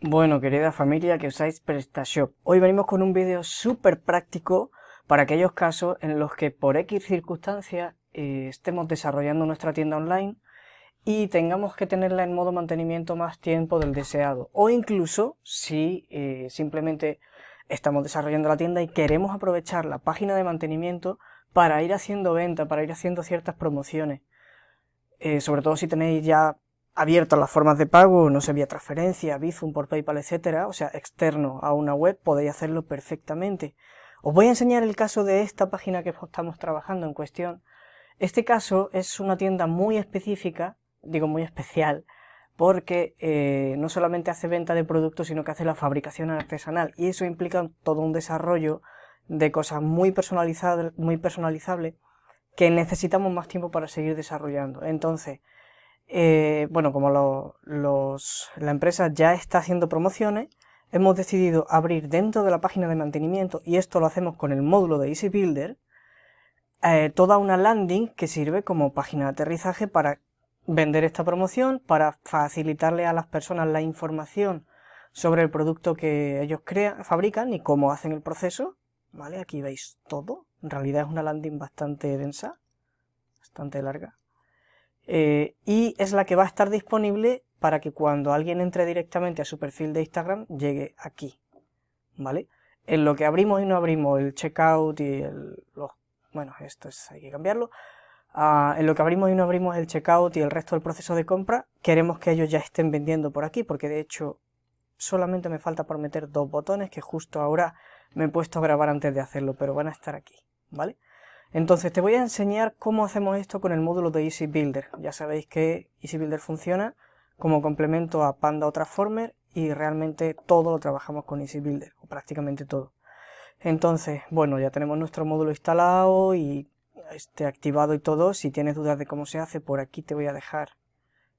Bueno, querida familia que usáis PrestaShop, hoy venimos con un vídeo súper práctico para aquellos casos en los que por X circunstancias estemos desarrollando nuestra tienda online y tengamos que tenerla en modo mantenimiento más tiempo del deseado, o incluso si simplemente estamos desarrollando la tienda y queremos aprovechar la página de mantenimiento para ir haciendo venta, para ir haciendo ciertas promociones. Sobre todo si tenéis ya abiertas las formas de pago, no sé, vía transferencia, Bizum, por PayPal, etcétera, o sea, externo a una web, podéis hacerlo perfectamente. Os voy a enseñar el caso de esta página que estamos trabajando en cuestión. Este caso es una tienda muy específica, digo muy especial, porque no solamente hace venta de productos, sino que hace la fabricación artesanal, y eso implica todo un desarrollo de cosas muy personalizables que necesitamos más tiempo para seguir desarrollando. Entonces, bueno, como la empresa ya está haciendo promociones, hemos decidido abrir dentro de la página de mantenimiento, y esto lo hacemos con el módulo de Easy Builder, toda una landing que sirve como página de aterrizaje para vender esta promoción, para facilitarle a las personas la información sobre el producto que ellos fabrican y cómo hacen el proceso. ¿Vale? Aquí veis todo. En realidad es una landing bastante densa, bastante larga. Y es la que va a estar disponible para que cuando alguien entre directamente a su perfil de Instagram llegue aquí, ¿vale? En lo que abrimos y no abrimos el checkout y bueno, esto hay que cambiarlo. En lo que abrimos y no abrimos el checkout y el resto del proceso de compra, queremos que ellos ya estén vendiendo por aquí, porque de hecho solamente me falta por meter dos botones que justo ahora me he puesto a grabar antes de hacerlo, pero van a estar aquí, ¿vale? Entonces te voy a enseñar cómo hacemos esto con el módulo de Easy Builder. Ya sabéis que Easy Builder funciona como complemento a Panda o Transformer y realmente todo lo trabajamos con Easy Builder, o prácticamente todo. Entonces, bueno, ya tenemos nuestro módulo instalado y activado y todo. Si tienes dudas de cómo se hace, por aquí te voy a dejar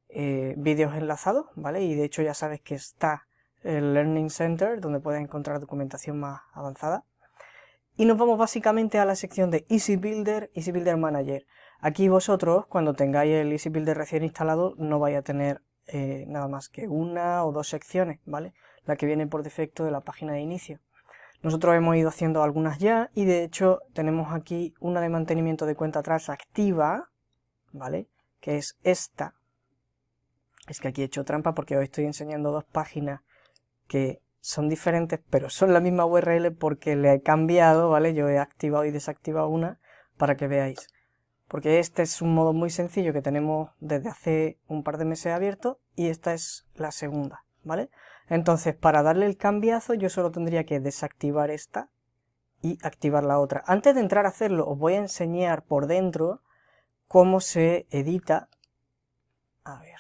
vídeos enlazados, ¿vale? Y de hecho ya sabes que está el Learning Center, donde puedes encontrar documentación más avanzada. Y nos vamos básicamente a la sección de Easy Builder, Easy Builder Manager. Aquí vosotros, cuando tengáis el Easy Builder recién instalado, no vais a tener nada más que una o dos secciones, ¿vale? La que viene por defecto de la página de inicio. Nosotros hemos ido haciendo algunas ya y de hecho tenemos aquí una de mantenimiento de cuenta atrás activa, ¿vale? Que es esta. Es que aquí he hecho trampa porque os estoy enseñando dos páginas que son diferentes, pero son la misma URL porque le he cambiado, ¿vale? Yo he activado y desactivado una para que veáis. Porque este es un modo muy sencillo que tenemos desde hace un par de meses abierto y esta es la segunda, ¿vale? Entonces, para darle el cambiazo yo solo tendría que desactivar esta y activar la otra. Antes de entrar a hacerlo, os voy a enseñar por dentro cómo se edita. A ver.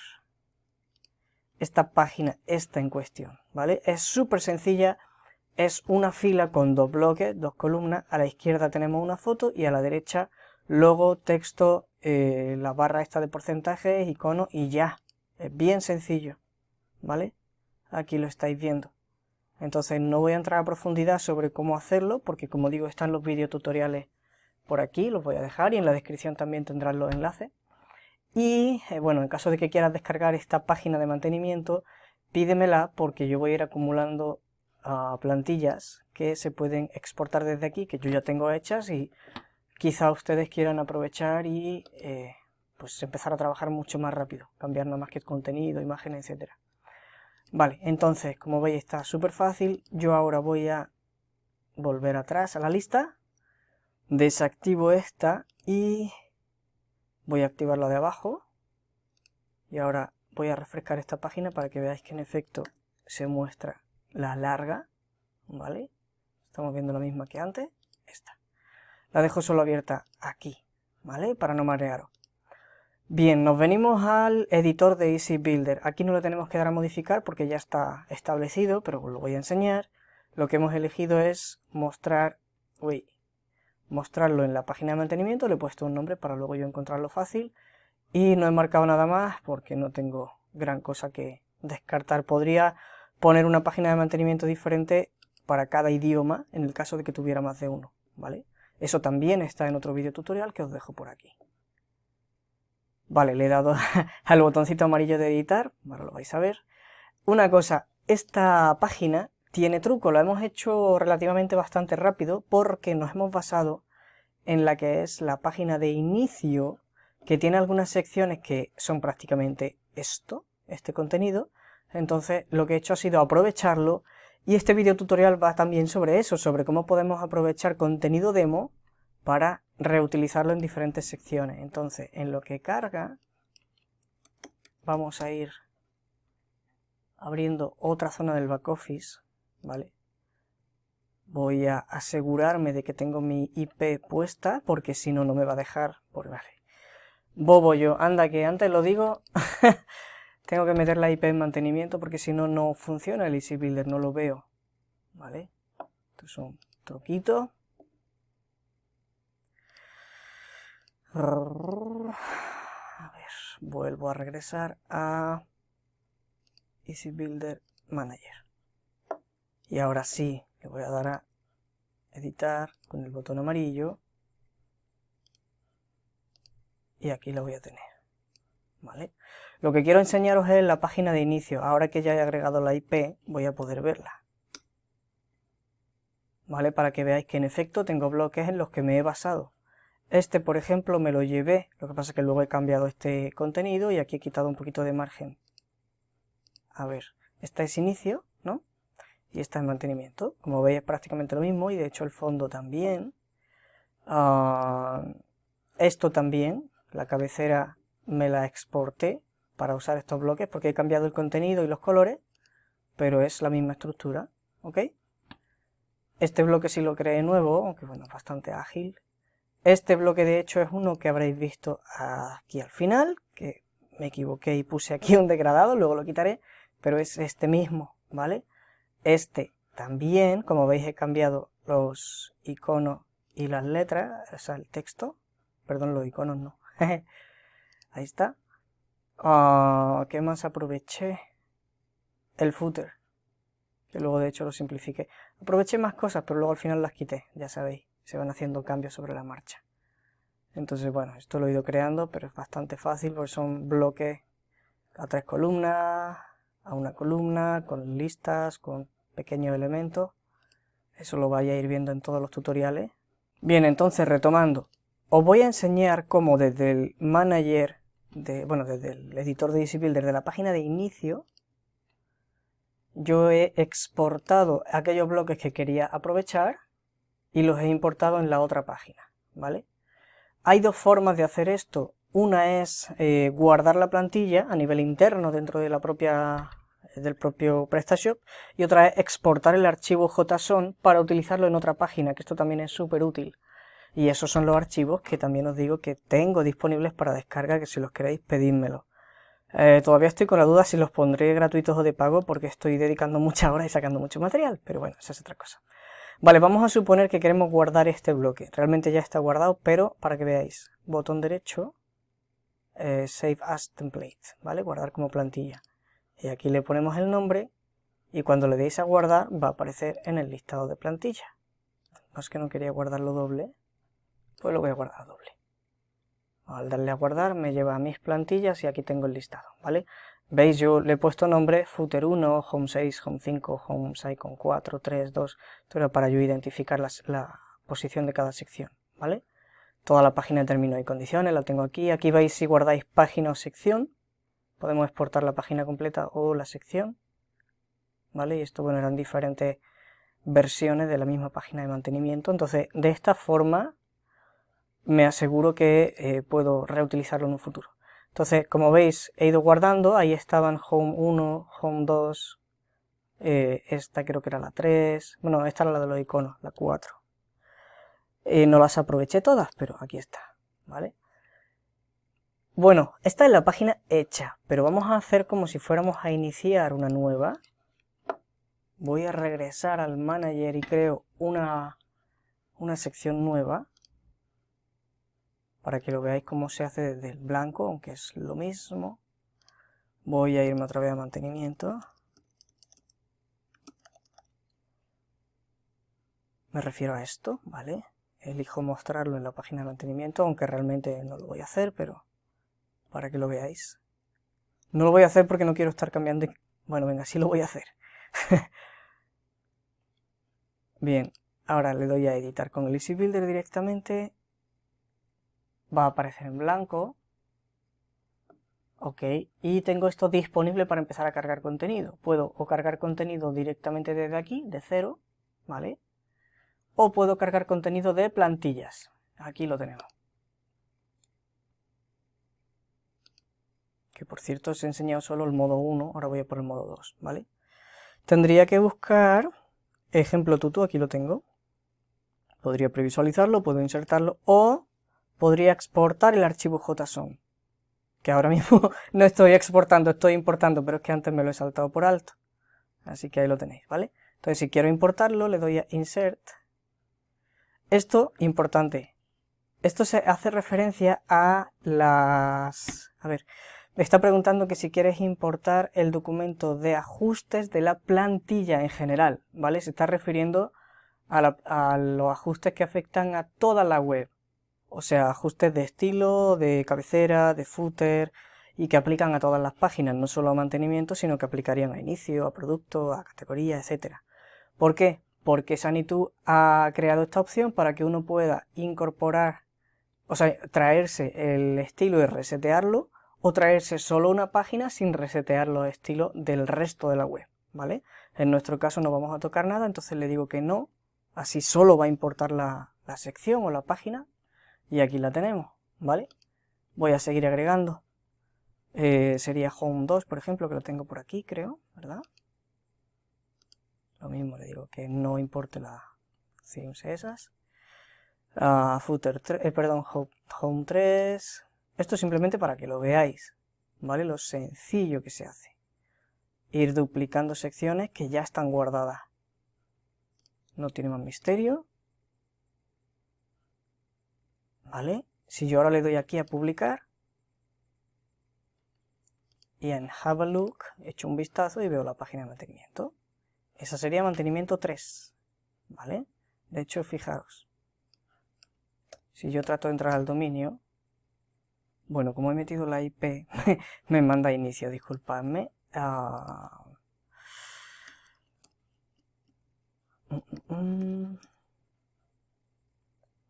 Esta página, esta en cuestión, ¿vale? Es súper sencilla, es una fila con dos bloques, dos columnas, a la izquierda tenemos una foto y a la derecha logo, texto, la barra esta de porcentajes, icono y ya, es bien sencillo, ¿vale? Aquí lo estáis viendo. Entonces no voy a entrar a profundidad sobre cómo hacerlo, porque como digo están los videotutoriales por aquí, los voy a dejar y en la descripción también tendrán los enlaces. Y bueno, en caso de que quieras descargar esta página de mantenimiento, pídemela porque yo voy a ir acumulando plantillas que se pueden exportar desde aquí, que yo ya tengo hechas y quizá ustedes quieran aprovechar y pues empezar a trabajar mucho más rápido, cambiar nada más que contenido, imágenes, etcétera. Vale, entonces como veis está súper fácil. Yo ahora voy a volver atrás a la lista, desactivo esta y voy a activar la de abajo y ahora voy a refrescar esta página para que veáis que en efecto se muestra la larga, ¿vale? Estamos viendo la misma que antes, esta. La dejo solo abierta aquí, ¿vale? Para no marearos. Bien, nos venimos al editor de Easy Builder. Aquí no le tenemos que dar a modificar porque ya está establecido, pero os lo voy a enseñar. Lo que hemos elegido es mostrarlo en la página de mantenimiento. Le he puesto un nombre para luego yo encontrarlo fácil. Y no he marcado nada más porque no tengo gran cosa que descartar. Podría poner una página de mantenimiento diferente para cada idioma en el caso de que tuviera más de uno, ¿vale? Eso también está en otro vídeo tutorial que os dejo por aquí. Vale, le he dado al botoncito amarillo de editar, ahora lo vais a ver. Una cosa, esta página tiene truco, lo hemos hecho relativamente bastante rápido porque nos hemos basado en la que es la página de inicio, que tiene algunas secciones que son prácticamente este contenido. Entonces lo que he hecho ha sido aprovecharlo, y este video tutorial va también sobre eso, sobre cómo podemos aprovechar contenido demo para reutilizarlo en diferentes secciones. Entonces, en lo que carga, vamos a ir abriendo otra zona del back office, ¿vale? Voy a asegurarme de que tengo mi IP puesta, porque si no, no me va a dejar. Vale. Bobo yo, anda que antes lo digo. Tengo que meter la IP en mantenimiento porque si no, no funciona el Easy Builder, no lo veo. ¿Vale? Esto es un truquito. A ver, vuelvo a regresar a Easy Builder Manager. Y ahora sí, le voy a dar a editar con el botón amarillo. Y aquí lo voy a tener. ¿Vale? Lo que quiero enseñaros es la página de inicio. Ahora que ya he agregado la IP, voy a poder verla. ¿Vale? Para que veáis que en efecto tengo bloques en los que me he basado. Este, por ejemplo, me lo llevé. Lo que pasa es que luego he cambiado este contenido y aquí he quitado un poquito de margen. A ver, esta es inicio, ¿no? Y esta es mantenimiento. Como veis es prácticamente lo mismo y de hecho el fondo también. Esto también, la cabecera me la exporté para usar estos bloques porque he cambiado el contenido y los colores, pero es la misma estructura, ¿ok? Este bloque sí lo creé nuevo, aunque bueno, es bastante ágil. Este bloque de hecho es uno que habréis visto aquí al final, que me equivoqué y puse aquí un degradado, luego lo quitaré, pero es este mismo, ¿vale? Este también, como veis he cambiado los iconos y las letras, o sea el texto, perdón, los iconos no, ahí está. ¿Qué más aproveché? El footer, que luego de hecho lo simplifiqué. Aproveché más cosas, pero luego al final las quité, ya sabéis, se van haciendo cambios sobre la marcha. Entonces, bueno, esto lo he ido creando, pero es bastante fácil porque son bloques a 3 columnas, a una columna, con listas, con pequeños elementos. Eso lo vais a ir viendo en todos los tutoriales. Bien, entonces retomando, os voy a enseñar cómo desde el manager, desde el editor de Easy Builder, de la página de inicio, yo he exportado aquellos bloques que quería aprovechar y los he importado en la otra página, ¿vale? Hay dos formas de hacer esto. Una es guardar la plantilla a nivel interno dentro de del propio PrestaShop, y otra es exportar el archivo JSON para utilizarlo en otra página, que esto también es súper útil. Y esos son los archivos que también os digo que tengo disponibles para descarga, que si los queréis pedídmelo. Todavía estoy con la duda si los pondré gratuitos o de pago porque estoy dedicando muchas horas y sacando mucho material, pero bueno, esa es otra cosa. Vale, vamos a suponer que queremos guardar este bloque. Realmente ya está guardado, pero para que veáis, botón derecho, Save as Template, ¿vale? Guardar como plantilla. Y aquí le ponemos el nombre y cuando le deis a guardar va a aparecer en el listado de plantilla. No es que no quería guardarlo doble, pues lo voy a guardar doble. Al darle a guardar me lleva a mis plantillas y aquí tengo el listado, ¿vale? Veis, yo le he puesto nombre Footer 1, Home 6, Home 5, Home Icon 4, 3, 2, esto era para yo identificar la posición de cada sección, ¿vale? Toda la página de términos y condiciones la tengo aquí. Aquí veis si guardáis página o sección, podemos exportar la página completa o la sección, ¿vale? Y esto, bueno, eran diferentes versiones de la misma página de mantenimiento. Entonces, de esta forma me aseguro que puedo reutilizarlo en un futuro. Entonces, como veis, he ido guardando, ahí estaban Home 1, Home 2, esta creo que era la 3, bueno, esta era la de los iconos, la 4. No las aproveché todas, pero aquí está, ¿vale? Bueno, esta es la página hecha, pero vamos a hacer como si fuéramos a iniciar una nueva. Voy a regresar al manager y creo una sección nueva, para que lo veáis cómo se hace desde el blanco, aunque es lo mismo. Voy a irme otra vez a mantenimiento. Me refiero a esto, ¿vale? Elijo mostrarlo en la página de mantenimiento, aunque realmente no lo voy a hacer, pero para que lo veáis. No lo voy a hacer porque no quiero estar cambiando. Bueno, venga, sí lo voy a hacer. Bien, ahora le doy a editar con el Easy Builder directamente. Va a aparecer en blanco. Ok, y tengo esto disponible para empezar a cargar contenido. Puedo o cargar contenido directamente desde aquí, de cero, ¿vale? O puedo cargar contenido de plantillas. Aquí lo tenemos. Que por cierto os he enseñado solo el modo 1, ahora voy a por el modo 2, ¿vale? Tendría que buscar ejemplo tutu, aquí lo tengo. Podría previsualizarlo, puedo insertarlo o podría exportar el archivo JSON. Que ahora mismo no estoy exportando, estoy importando, pero es que antes me lo he saltado por alto. Así que ahí lo tenéis, ¿vale? Entonces si quiero importarlo, le doy a Insert. Esto, importante, esto se hace referencia a las... A ver, me está preguntando que si quieres importar el documento de ajustes de la plantilla en general, ¿vale? Se está refiriendo a los ajustes que afectan a toda la web. O sea, ajustes de estilo, de cabecera, de footer y que aplican a todas las páginas, no solo a mantenimiento, sino que aplicarían a inicio, a producto, a categoría, etc. ¿Por qué? Porque Sanitú ha creado esta opción para que uno pueda incorporar, o sea, traerse el estilo y resetearlo, o traerse solo una página sin resetear los estilos del resto de la web, ¿vale? En nuestro caso no vamos a tocar nada, entonces le digo que no, así solo va a importar la sección o la página, y aquí la tenemos, ¿vale? Voy a seguir agregando. Sería Home 2, por ejemplo, que lo tengo por aquí, creo, ¿verdad? Lo mismo, le digo que no importe las themes esas. Footer 3, perdón, Home 3. Esto simplemente para que lo veáis, ¿vale? Lo sencillo que se hace. Ir duplicando secciones que ya están guardadas. No tiene más misterio. ¿Vale? Si yo ahora le doy aquí a publicar y en Have a Look, echo un vistazo y veo la página de mantenimiento. Esa sería mantenimiento 3, ¿vale? De hecho, fijaros, si yo trato de entrar al dominio, bueno, como he metido la IP, me manda a inicio, disculpadme.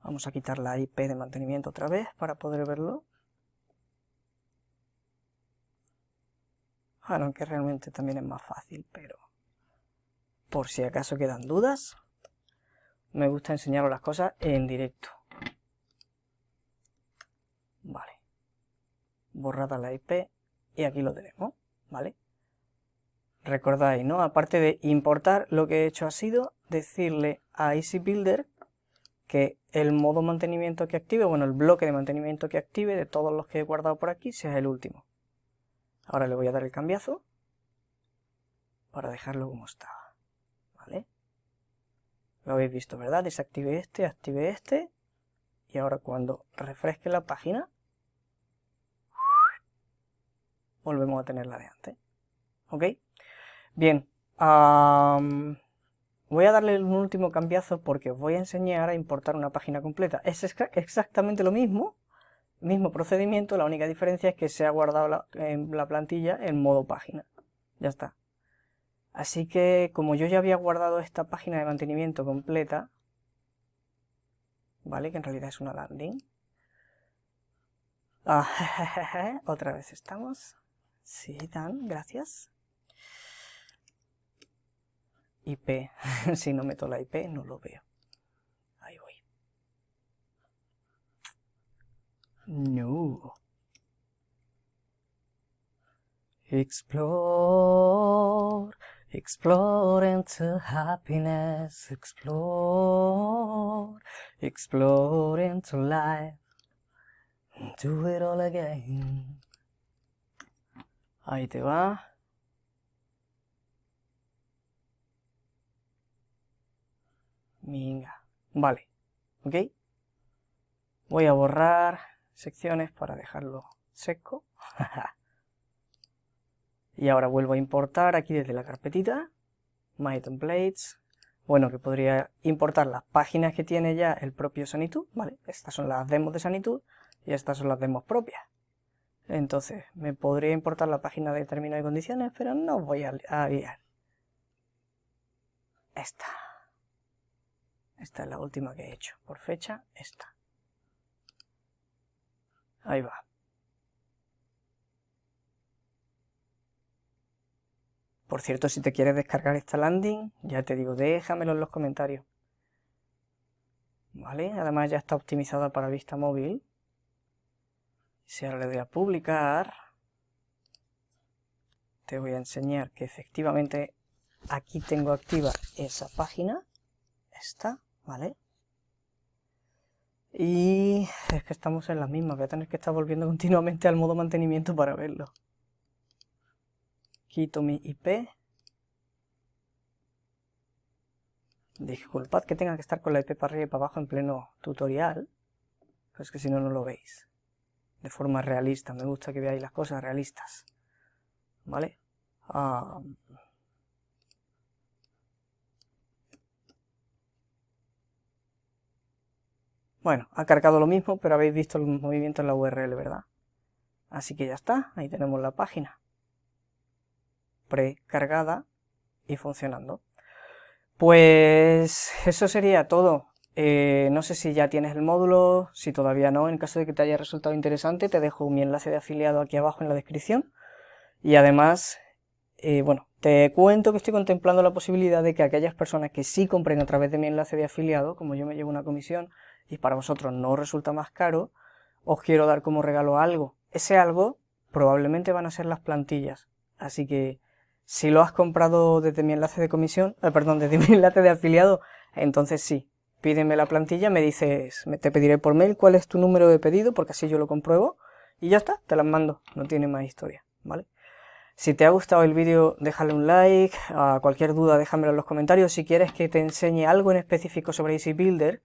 Vamos a quitar la IP de mantenimiento otra vez para poder verlo. Bueno, aunque realmente también es más fácil, pero por si acaso quedan dudas, me gusta enseñaros las cosas en directo. Vale. Borrada la IP y aquí lo tenemos, ¿vale? Recordáis, ¿no? Aparte de importar, lo que he hecho ha sido decirle a Easy Builder que el modo mantenimiento que active, bueno, el bloque de mantenimiento que active de todos los que he guardado por aquí sea el último. Ahora le voy a dar el cambiazo para dejarlo como estaba, ¿vale? Lo habéis visto, ¿verdad? Desactive este, active este y ahora cuando refresque la página volvemos a tener la de antes, ¿ok? Bien, voy a darle un último cambiazo porque os voy a enseñar a importar una página completa. Es exactamente lo mismo procedimiento, la única diferencia es que se ha guardado en la plantilla en modo página. Ya está. Así que como yo ya había guardado esta página de mantenimiento completa, ¿vale? Que en realidad es una landing. Otra vez estamos. Sí, Dan, gracias. IP. Si no meto la IP, no lo veo. Ahí voy. No. Explore, explore into happiness. Explore, explore into life. Do it all again. Ahí te va. Venga. Vale. ¿Ok? Voy a borrar secciones para dejarlo seco. Y ahora vuelvo a importar aquí desde la carpetita. My Templates. Bueno, que podría importar las páginas que tiene ya el propio Sanitú, ¿vale? Estas son las demos de Sanitú y estas son las demos propias. Entonces, me podría importar la página de términos y condiciones, pero no voy a guiar. esta. Esta es la última que he hecho. Por fecha, esta. Ahí va. Por cierto, si te quieres descargar esta landing, ya te digo, déjamelo en los comentarios. ¿Vale? Además ya está optimizada para vista móvil. Si ahora le doy a publicar, te voy a enseñar que efectivamente aquí tengo activa esa página. Esta, ¿vale? Y es que estamos en las mismas, voy a tener que estar volviendo continuamente al modo mantenimiento para verlo. Quito mi IP. Disculpad que tenga que estar con la IP para arriba y para abajo en pleno tutorial, pues que si no, no lo veis. De forma realista, me gusta que veáis las cosas realistas. ¿Vale? Bueno, ha cargado lo mismo, pero habéis visto el movimiento en la URL, ¿verdad? Así que ya está, ahí tenemos la página precargada y funcionando. Pues eso sería todo. No sé si ya tienes el módulo, si todavía no. En caso de que te haya resultado interesante, te dejo mi enlace de afiliado aquí abajo en la descripción. Y además, bueno, te cuento que estoy contemplando la posibilidad de que aquellas personas que sí compren a través de mi enlace de afiliado, como yo me llevo una comisión y para vosotros no resulta más caro, os quiero dar como regalo algo. Ese algo probablemente van a ser las plantillas. Así que si lo has comprado desde mi enlace de comisión, desde mi enlace de afiliado, entonces sí, pídeme la plantilla, me dices, te pediré por mail cuál es tu número de pedido, porque así yo lo compruebo, y ya está, te las mando, no tiene más historia, ¿vale? Si te ha gustado el vídeo, déjale un like, cualquier duda déjamelo en los comentarios, si quieres que te enseñe algo en específico sobre Easy Builder,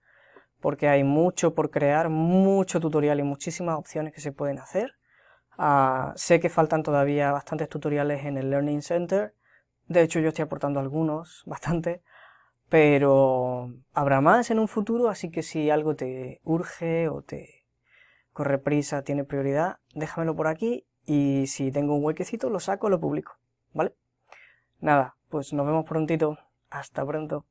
porque hay mucho por crear, mucho tutorial y muchísimas opciones que se pueden hacer. Sé que faltan todavía bastantes tutoriales en el Learning Center, de hecho yo estoy aportando algunos, bastante, pero habrá más en un futuro, así que si algo te urge o te corre prisa, tiene prioridad, déjamelo por aquí y si tengo un huequecito lo saco, lo publico, ¿vale? Nada, pues nos vemos prontito, hasta pronto.